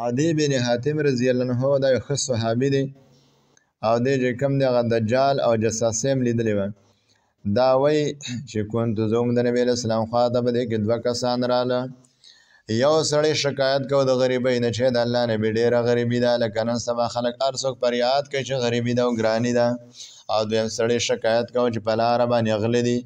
عدي بن حاتم رضی الله عنه دا یو ښه صحابي دی او دی چې کوم دی هغه دجال او جساسي هم لیدلی وه. دا وایي چې کنت زوم د نبي علیه السلام خوا ته په دې کې دوه کسان راله. یو سړی شکایت کو د غریبۍ نه چې د الله نبي ډېره غریبي ده، لکه نن سبا خلک هر څوک فریاد کوي چې غریبي ده او ګراني ده. او دویم سړی شکایت کو چې په لاره باندې غله دي،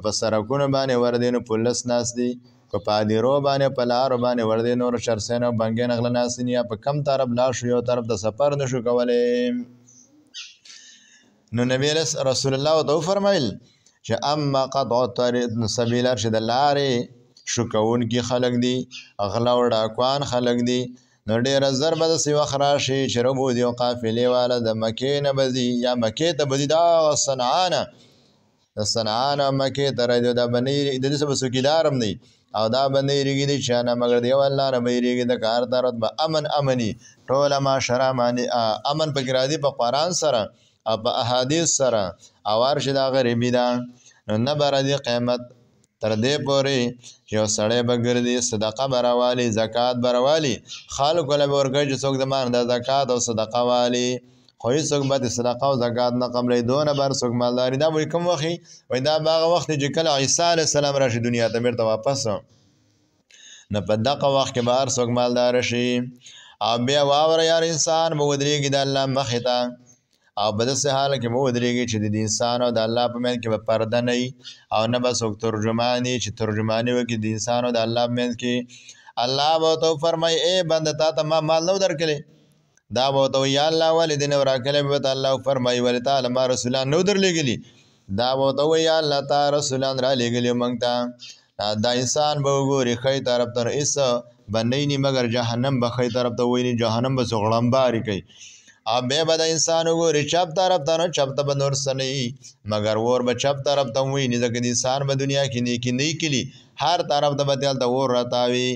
په سړکونو باندې وردي نو پولیس ناست دي، په پادیرو باندې په لارو باندې وردي نور چرسین او بنګین غله ناست دي، یا په کم طرف لاړ شو یو طرف د سفر نشو کولی. نو نبی رسول الله ورته وفرمیل چې اما قطع الطریق سبیل چې د لارې شو کوونکي خلک دي، غله او ډاکوان خلک دي، نو ډېره زر به داسې وخت راشي چې ربوځي او قافلې والا د مکې نه به ځي یا مکې ته به ځي، دا صنعا نه د صنعا نه مکې ته راځي. دا به نه د دې څه به څوکیدار هم دی او دا به نه یېرېږي د چا نه مګر د یو الله نه به یېرېږي. د کار طرف به امني ټوله معاشره باندې امن پکې راځي په قرآن سره او په احادیث سره. او هر شي دا غریبي ده نو نه به راځي قیامت تر دې پورې چې یو سړی به ګرځي صدقه به راوالي، زکات به راوالي، خلکو له به ورکوي چې څوک د مان د زکات او صدقه والي، خو هېڅوک به د صدقه او زکات نه قبلوي. دونه به هر څوک مالداري. دا وایي کوم وخت وایي دا به هغه وخت چې کله عیسی علیه السلام راشي دنیا ته بېرته واپس، نو په دغه وخت کې به هر څوک مالداره شي. او بیا واوره یار انسان به ودرېږي د الله مخې ته، او په داسې حال کې به ودرېږي چې د انسان او د الله په منځ کې به پرده نه وي او نه به څوک ترجمان وي چې ترجماني وکړي د انسان او د الله په منځ کې. الله به ورته وفرمایي ای بنده تا ته ما مال نه و درکړی؟ دا به ورته وایي یا الله ولې دې نه و راکړی؟ به ورته الله وفرمایي ولې تا له ما رسولان نه و درلېږلي؟ دا به ورته وایي یا الله تا رسولان رالېږلي موږ ته. دا انسان به وګوري ښی طرف ته هېڅ به نه ویني مګر جهنم به ښی طرف ته وویني، جهنم به څه غړمبارې کوي. او بیا به د انسان وګوري چپ طرف ته، نو چپ ته به نور څه نه وي مګر اور به چپ طرف ته وویني، ځکه د انسان به دنیا کې نیکي نه کلي، هر طرف ته به دلته اور راتاوي.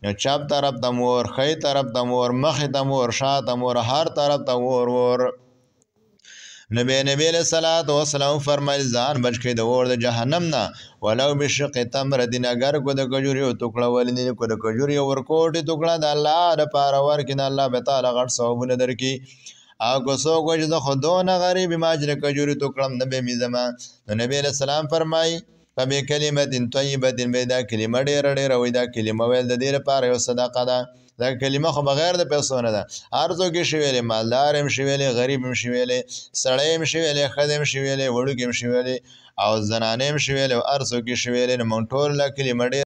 نو چپ طرف ته مور، ښی طرف ته مور، مخې ته مور، شا ته مور، هر طرف ته اور. نبی علیه السلام فرمایل ځان بچ کړئ د اور د جهنم نه، ولو بشق تمرتین، اگر کو د کجوري یو ټوکړه ولې کو د کجوري یو ورکوټې ټوکړه د الله دپاره ورکړي، نو الله به تعالی غټ ثوابونه درکړي. او که څوک وایي چې زه خو دونه غریب یم چې د کجوري ټوکړه هم نه به مې ځمه، نو نبی علیه السلام فرمایي فبکلمة طیبة، به دا کلمه ډېره ډېره وایي، دا کلمه ویل د دې لپاره یو صدقه ده. دا کلمه خو بغیر د پیسو نه ده، هر څوک یې شي ویلی، مالدار هم شي ویلی، غریب هم شي ویلی، سړی هم شي ویلی، ښځې هم شي ویلی، وړوکي هم شي ویلی او زنانې هم شي ویلی او هر څوک یې شي ویلی. نو موږ ټول دا کلمه ډېر